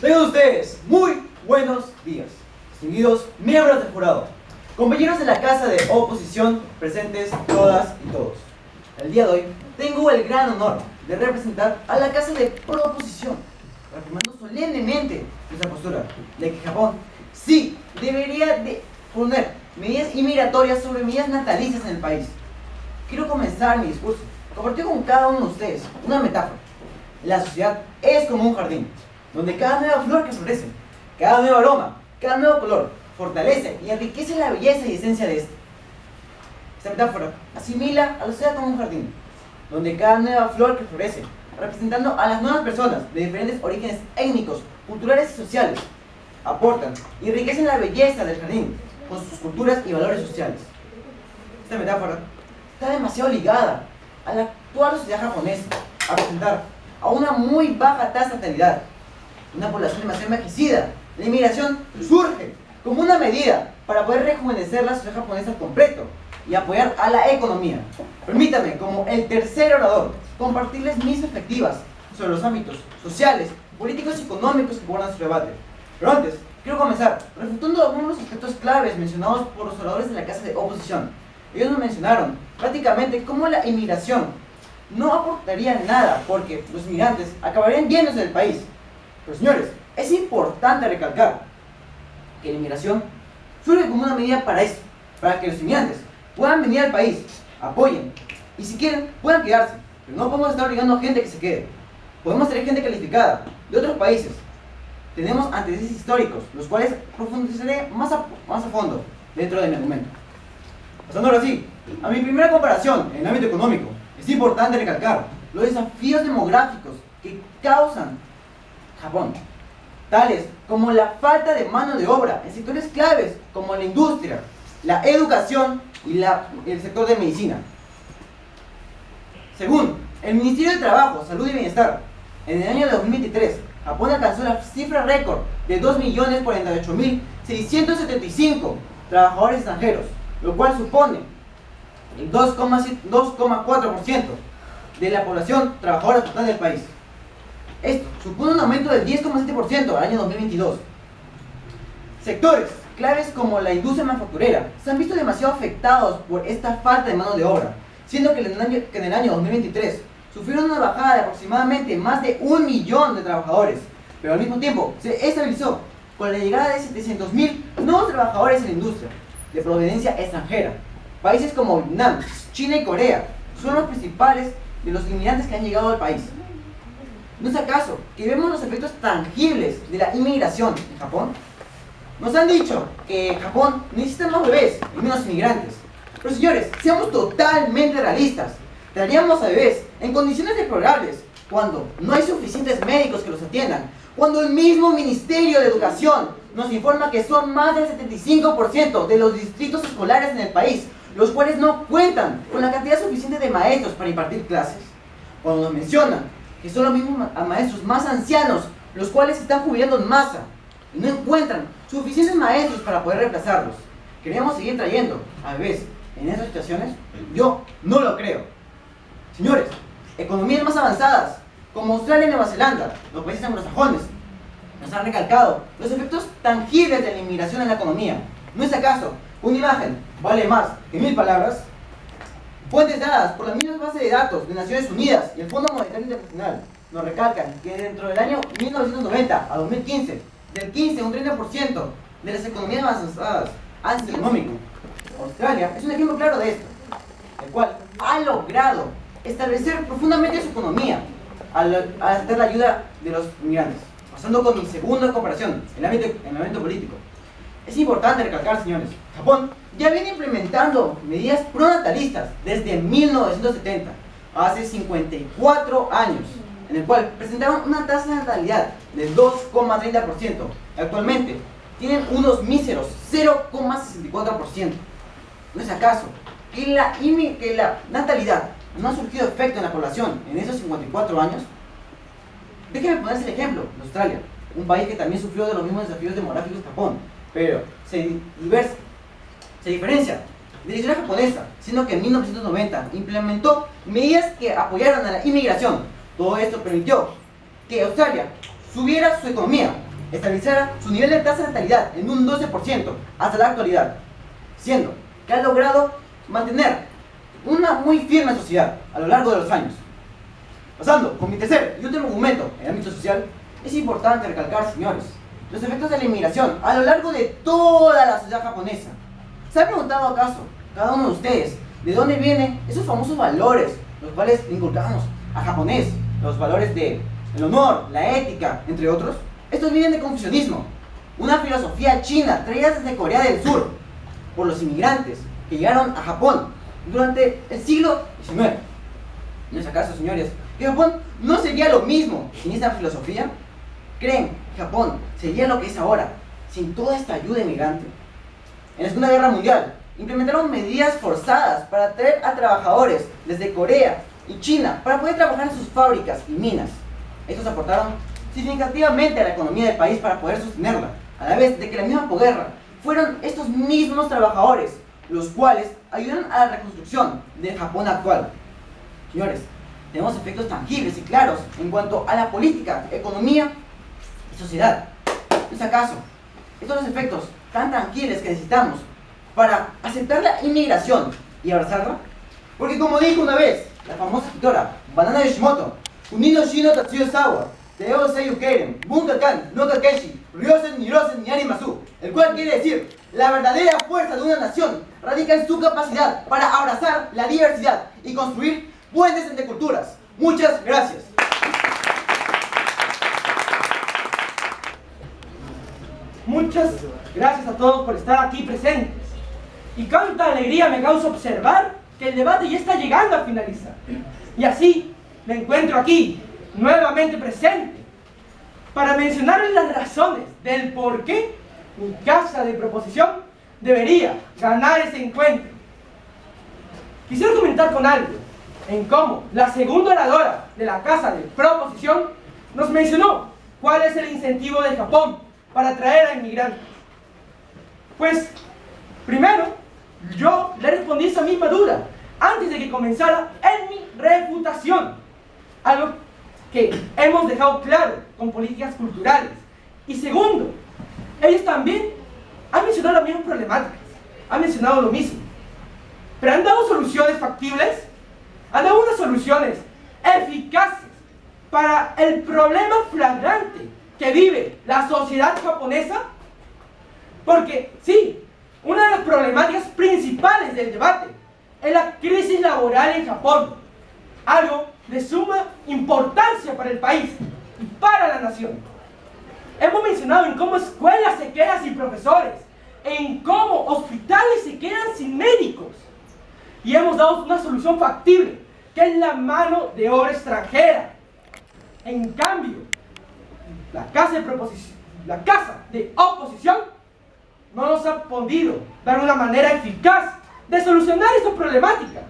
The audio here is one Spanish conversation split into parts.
Tengan ustedes muy buenos días, distinguidos miembros del jurado, compañeros de la Casa de Oposición, presentes todas y todos. El día de hoy tengo el gran honor de representar a la Casa de Proposición, reafirmando solemnemente nuestra postura de que Japón sí debería de poner medidas inmigratorias sobre medidas natalicias en el país. Quiero comenzar mi discurso compartiendo con cada uno de ustedes una metáfora. La sociedad es como un jardín, donde cada nueva flor que florece, cada nuevo aroma, cada nuevo color, fortalece y enriquece la belleza y esencia de este. Esta metáfora asimila a la sociedad como un jardín, donde cada nueva flor que florece, representando a las nuevas personas de diferentes orígenes étnicos, culturales y sociales, aportan y enriquecen la belleza del jardín con sus culturas y valores sociales. Esta metáfora está demasiado ligada a la actual sociedad japonesa, a presentar a una muy baja tasa de natalidad, una población demasiado envejecida. La inmigración surge como una medida para poder rejuvenecer la sociedad japonesa al completo y apoyar a la economía. Permítame, como el tercer orador, compartirles mis perspectivas sobre los ámbitos sociales, políticos y económicos que guardan su debate. Pero antes, quiero comenzar refutando algunos de los aspectos claves mencionados por los oradores de la Casa de Oposición. Ellos nos mencionaron prácticamente cómo la inmigración no aportaría nada porque los inmigrantes acabarían llenos del país. Pero señores, es importante recalcar que la inmigración surge como una medida para esto, para que los inmigrantes puedan venir al país, apoyen y si quieren puedan quedarse. Pero no podemos estar obligando a gente que se quede. Podemos tener gente calificada de otros países. Tenemos antecedentes históricos, los cuales profundizaré más a fondo dentro de mi argumento. Pasando ahora sí, a mi primera comparación en el ámbito económico, es importante recalcar los desafíos demográficos que causan Japón, tales como la falta de mano de obra en sectores claves como la industria, la educación y el sector de medicina. Según el Ministerio de Trabajo, Salud y Bienestar, en el año 2023, Japón alcanzó la cifra récord de 2.048.675 trabajadores extranjeros, lo cual supone el 2,4% de la población trabajadora total del país. Esto supone un aumento del 10,7% al año 2022. Sectores claves como la industria manufacturera se han visto demasiado afectados por esta falta de mano de obra, siendo que en el año 2023 sufrieron una bajada de aproximadamente más de 1 millón de trabajadores, pero al mismo tiempo se estabilizó con la llegada de 700.000 nuevos trabajadores en la industria de proveniencia extranjera. Países como Vietnam, China y Corea son los principales de los inmigrantes que han llegado al país. ¿No es acaso que vemos los efectos tangibles de la inmigración en Japón? Nos han dicho que Japón necesita más bebés y menos inmigrantes. Pero señores, seamos totalmente realistas. Traeríamos a bebés en condiciones deplorables cuando no hay suficientes médicos que los atiendan, cuando el mismo Ministerio de Educación nos informa que son más del 75% de los distritos escolares en el país los cuales no cuentan con la cantidad suficiente de maestros para impartir clases. Cuando nos mencionan que son los mismos maestros más ancianos los cuales se están jubilando en masa y no encuentran suficientes maestros para poder reemplazarlos, ¿queremos seguir trayendo a bebés en esas situaciones? Yo no lo creo. Señores, economías más avanzadas como Australia y Nueva Zelanda, los países anglosajones, nos han recalcado los efectos tangibles de la inmigración en la economía. ¿No es acaso una imagen vale más que 1000 palabras? Fuentes dadas por las mismas bases de datos de Naciones Unidas y el Fondo Monetario Internacional nos recalcan que dentro del año 1990 a 2015, del 15 a un 30% de las economías más avanzadas han sido económico. Australia es un ejemplo claro de esto, el cual ha logrado establecer profundamente su economía al hacer la ayuda de los inmigrantes. Pasando con mi segunda comparación, en el ámbito político. Es importante recalcar, señores, Japón ya viene implementando medidas pronatalistas desde 1970, hace 54 años, en el cual presentaron una tasa de natalidad del 2,30%. Actualmente tienen unos míseros 0,64%. ¿No es acaso que la natalidad no ha surgido efecto en la población en esos 54 años? Déjenme ponerse el ejemplo de Australia, un país que también sufrió de los mismos desafíos demográficos que Japón, pero se diferencia de la historia japonesa, siendo que en 1990 implementó medidas que apoyaron a la inmigración. Todo esto permitió que Australia subiera su economía estabilizara su nivel de tasa de natalidad en un 12% hasta la actualidad, siendo que ha logrado mantener una muy firme sociedad a lo largo de los años. Pasando con mi tercer y último argumento en el ámbito social, es importante recalcar, señores, los efectos de la inmigración a lo largo de toda la sociedad japonesa. ¿Se ha preguntado acaso cada uno de ustedes de dónde vienen esos famosos valores, los cuales inculcamos a japonés, los valores de el honor, la ética, entre otros? Estos vienen del confucianismo, una filosofía china traída desde Corea del Sur por los inmigrantes que llegaron a Japón durante el siglo XIX. ¿No es acaso, señores, que Japón no sería lo mismo sin esta filosofía? ¿Creen que Japón sería lo que es ahora sin toda esta ayuda inmigrante? En la Segunda Guerra Mundial implementaron medidas forzadas para atraer a trabajadores desde Corea y China para poder trabajar en sus fábricas y minas. Estos aportaron significativamente a la economía del país para poder sostenerla, a la vez de que la misma posguerra fueron estos mismos trabajadores los cuales ayudaron a la reconstrucción del Japón actual. Señores, tenemos efectos tangibles y claros en cuanto a la política, economía y sociedad. ¿No es acaso estos son los efectos tan tangibles que necesitamos para aceptar la inmigración y abrazarla? Porque como dijo una vez la famosa escritora Banana Yoshimoto, Unino Shino Tatsuyo Sawa, Teo Seiyu Keiren, Bunka Kan, no Kakeshi, Ryosen, Nirosen, Yarimasu, el cual quiere decir, la verdadera fuerza de una nación radica en su capacidad para abrazar la diversidad y construir puentes entre culturas. Muchas gracias. Muchas gracias a todos por estar aquí presentes. Y cuánta alegría me causa observar que el debate ya está llegando a finalizar. Y así me encuentro aquí, nuevamente presente, para mencionarles las razones del por qué mi casa de proposición debería ganar ese encuentro. Quisiera comentar con algo en cómo la segunda oradora de la casa de proposición nos mencionó cuál es el incentivo de Japón para atraer a inmigrantes. Pues, primero, yo le respondí esa misma duda antes de que comenzara en mi refutación. Algo que hemos dejado claro con políticas culturales. Y segundo, ellos también han mencionado las mismas problemáticas, han mencionado lo mismo, pero han dado soluciones factibles, han dado unas soluciones eficaces para el problema flagrante que vive la sociedad japonesa. Porque sí, una de las problemáticas principales del debate es la crisis laboral en Japón, algo de suma importancia para el país y para la nación. Hemos mencionado en cómo escuelas se quedan sin profesores, en cómo hospitales se quedan sin médicos, y hemos dado una solución factible, que es la mano de obra extranjera. En cambio, la casa de oposición no nos ha podido dar una manera eficaz de solucionar esta problemática.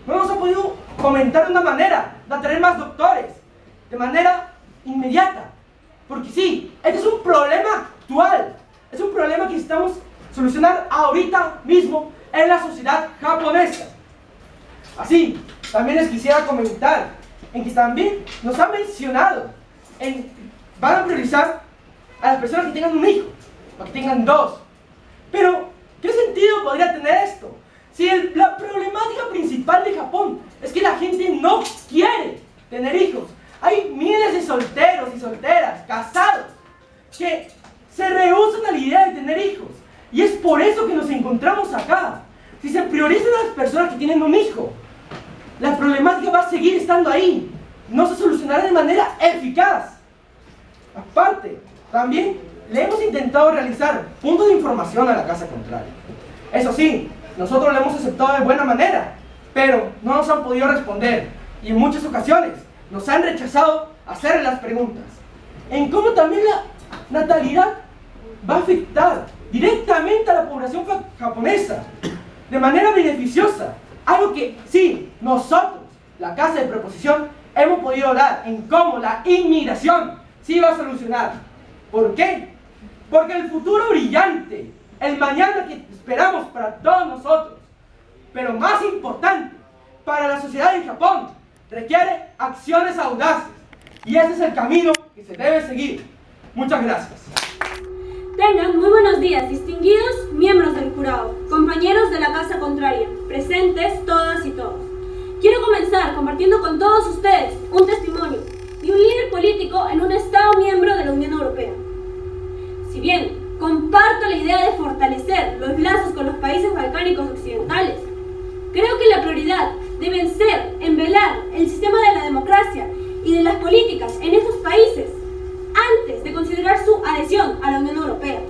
No nos ha podido comentar una manera de atraer más doctores de manera inmediata. Porque sí, este es un problema actual, es un problema que necesitamos solucionar ahorita mismo en la sociedad japonesa. Así, también les quisiera comentar en que también nos han mencionado van a priorizar a las personas que tengan un hijo, o que tengan dos. Pero, ¿qué sentido podría tener esto? Si la problemática principal de Japón es que la gente no quiere tener hijos. Hay miles de solteros y solteras, casados, que se rehúsan a la idea de tener hijos. Y es por eso que nos encontramos acá. Si se priorizan a las personas que tienen un hijo, la problemática va a seguir estando ahí. No se solucionará de manera eficaz. Aparte, también le hemos intentado realizar puntos de información a la casa contraria. Eso sí, nosotros lo hemos aceptado de buena manera, pero no nos han podido responder y en muchas ocasiones nos han rechazado hacerle las preguntas. En cómo también la natalidad va a afectar directamente a la población japonesa de manera beneficiosa. Algo que sí, nosotros, la casa de proposición, hemos podido dar en cómo la inmigración sí va a solucionar. ¿Por qué? Porque el futuro brillante, el mañana que esperamos para todos nosotros, pero más importante, para la sociedad en Japón, requiere acciones audaces. Y ese es el camino que se debe seguir. Muchas gracias. Tengan muy buenos días, distinguidos miembros del jurado, compañeros de la casa contraria, presentes todas y todos. Quiero comenzar compartiendo con todos ustedes un testimonio de un líder político en un Estado miembro de la Unión Europea. Si bien comparto la idea de fortalecer los lazos con los países balcánicos occidentales, creo que la prioridad deben ser en velar el sistema de la democracia y de las políticas en estos países antes de considerar su adhesión a la Unión Europea.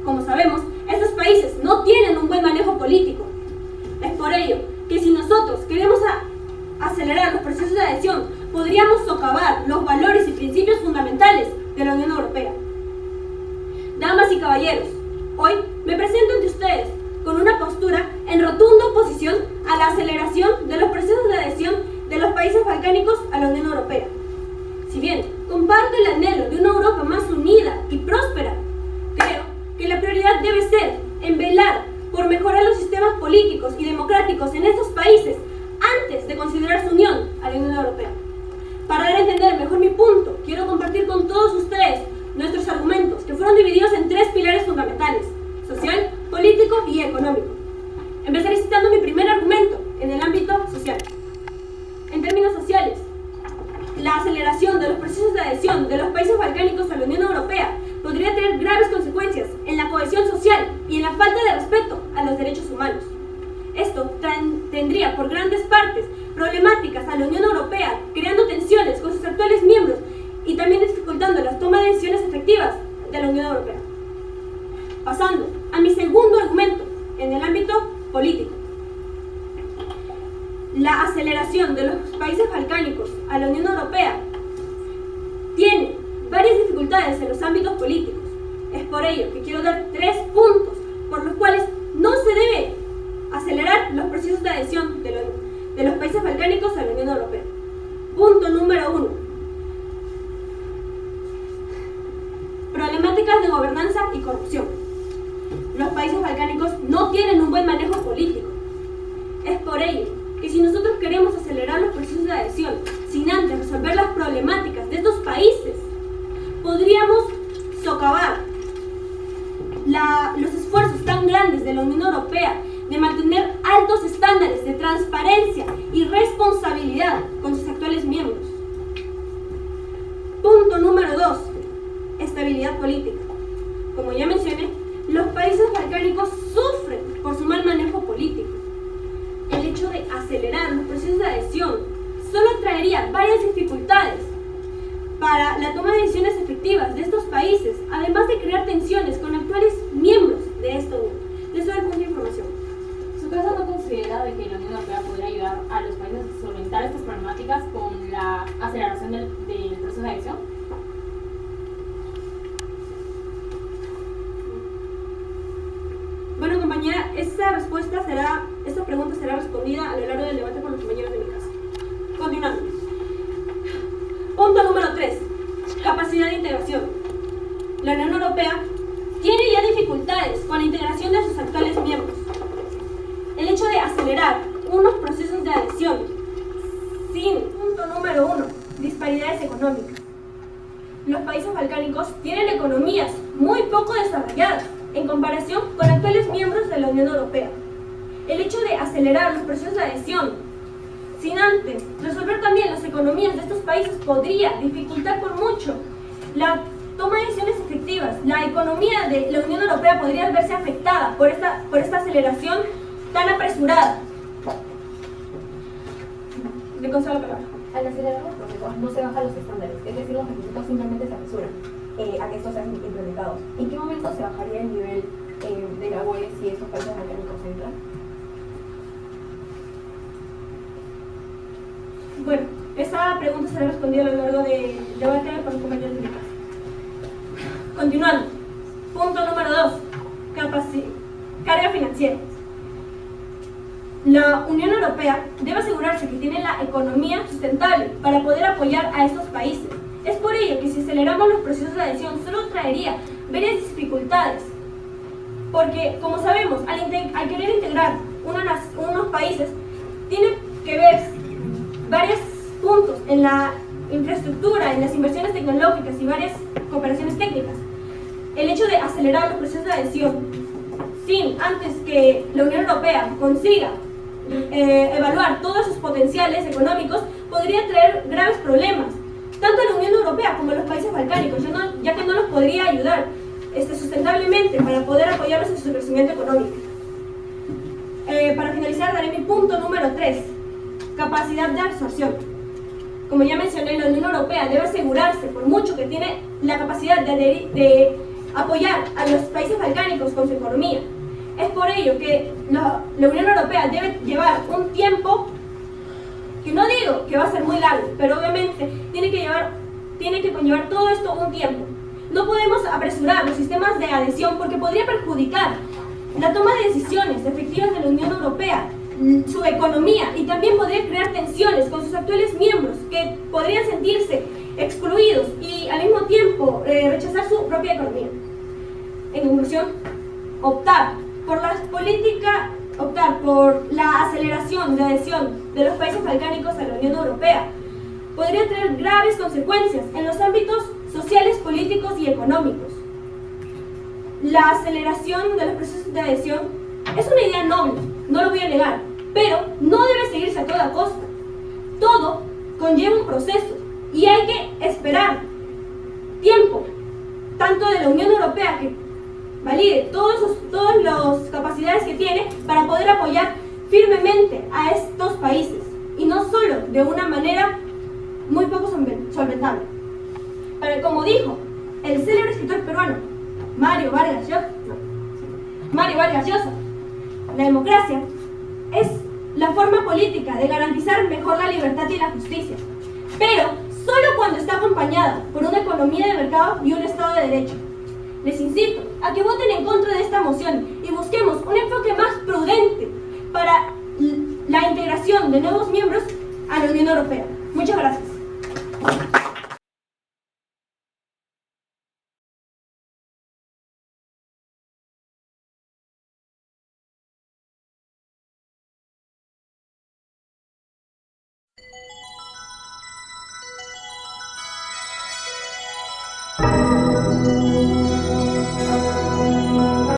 Como sabemos, estos países no tienen un buen manejo político. Es por ello que si nosotros queremos acelerar los procesos de adhesión, podríamos socavar los valores y principios fundamentales de la Unión Europea. Damas y caballeros, hoy me presento ante ustedes con una postura en rotunda oposición a la aceleración de los procesos de adhesión de los países balcánicos a la Unión Europea. Si bien comparto el anhelo de una Europa más unida y próspera, creo que la prioridad debe ser en velar por mejorar los sistemas políticos y democráticos en estos países antes de considerar su unión a la Unión Europea. Para dar a entender mejor mi punto, quiero compartir con todos ustedes nuestros argumentos, que fueron divididos en tres pilares fundamentales: social, político y económico. Empezaré citando mi primer argumento en el ámbito social. En términos sociales, la aceleración de los procesos de adhesión de los países balcánicos a la Unión Europea podría tener graves consecuencias en la cohesión social y en la falta de respeto a los derechos humanos. Esto tendría por grandes partes problemáticas a la Unión Europea, creando tensiones con sus actuales miembros y también dificultando la toma de decisiones efectivas de la Unión Europea. Pasando a mi segundo argumento en el ámbito político. La aceleración de los países balcánicos a la Unión Europea tiene varias dificultades en los ámbitos políticos. Es por ello que quiero dar 3 puntos por los cuales no se debe acelerar los procesos de adhesión de los países balcánicos a la Unión Europea. Punto número 1. Problemáticas de gobernanza y corrupción. Los países balcánicos no tienen un buen manejo político. Es por ello que si nosotros queremos acelerar los procesos de adhesión sin antes resolver las problemáticas de estos países, podríamos socavar los esfuerzos tan grandes de la Unión Europea de mantener altos estándares de transparencia y responsabilidad con sus actuales miembros. Punto número 2. Estabilidad política. Como ya mencioné, los países balcánicos sufren por su mal manejo político. El hecho de acelerar los procesos de adhesión solo traería varias dificultades para la toma de decisiones efectivas de estos países, además de crear tensiones con actuales miembros de esta unión. Les doy el punto de información. ¿Su caso no considera de que la Unión Europea podría ayudar a los países a solventar estas problemáticas con la aceleración del proceso de adhesión? Bueno, compañera, esta pregunta será respondida a lo largo del debate por los compañeros de mi casa. Continuando. Punto número 3. Capacidad de integración. La Unión Europea tiene ya dificultades con la integración de sus actuales miembros. El hecho de acelerar unos procesos de adhesión sin, punto número 1, disparidades económicas. Los países balcánicos tienen economías muy poco desarrolladas en comparación con actuales miembros de la Unión Europea. El hecho de acelerar los procesos de adhesión sin antes resolver también las economías de estos países podría dificultar por mucho la toma de decisiones efectivas. La economía de la Unión Europea podría verse afectada por esta aceleración tan apresurada. Le concedo la palabra. Al acelerar los procesos no se bajan los estándares, es decir, los requisitos simplemente se apresuran a que estos sean implementados. ¿En qué momento se bajaría el nivel de la UE si estos países balcánicos entran? Bueno, esa pregunta será respondida a lo largo del debate por los compañeros de mi casa. Continuando. Punto número 2. Carga financiera. La Unión Europea debe asegurarse que tiene la economía sustentable para poder apoyar a estos países. Es por ello que si aceleramos los procesos de adhesión solo traería varias dificultades. Porque, como sabemos, al querer integrar unos países, tiene que ver varios puntos en la infraestructura, en las inversiones tecnológicas y varias cooperaciones técnicas. el hecho de acelerar los procesos de adhesión, sin antes que la Unión Europea consiga evaluar todos sus potenciales económicos, podría traer graves problemas, tanto a la Unión Europea como a los países balcánicos, ya que no los podría ayudar sustentablemente para poder apoyarlos en su crecimiento económico. Para finalizar, daré mi punto número 3, capacidad de absorción. Como ya mencioné, la Unión Europea debe asegurarse, por mucho que tiene la capacidad de apoyar a los países balcánicos con su economía. Es por ello que la Unión Europea debe llevar un tiempo, que no digo que va a ser muy largo, pero obviamente tiene que conllevar todo esto un tiempo. No podemos apresurar los sistemas de adhesión porque podría perjudicar la toma de decisiones efectivas de la Unión Europea, su economía, y también podría crear tensiones con sus actuales miembros que podrían sentirse excluidos y al mismo tiempo rechazar su propia economía. En conclusión, optar por la aceleración de adhesión de los países balcánicos a la Unión Europea podría tener graves consecuencias en los ámbitos sociales, políticos y económicos. La aceleración de los procesos de adhesión es una idea noble, no lo voy a negar, pero no debe seguirse a toda costa. Todo conlleva un proceso y hay que esperar tiempo, tanto de la Unión Europea, que valide todas las capacidades que tiene para poder apoyar firmemente a estos países, y no solo de una manera muy poco solventable. Pero como dijo el célebre escritor peruano Mario Vargas Llosa, la democracia es la forma política de garantizar mejor la libertad y la justicia, pero solo cuando está acompañada por una economía de mercado y un Estado de Derecho. Les incito a que voten en contra de esta moción y busquemos un enfoque más prudente para la integración de nuevos miembros a la Unión Europea. Muchas gracias.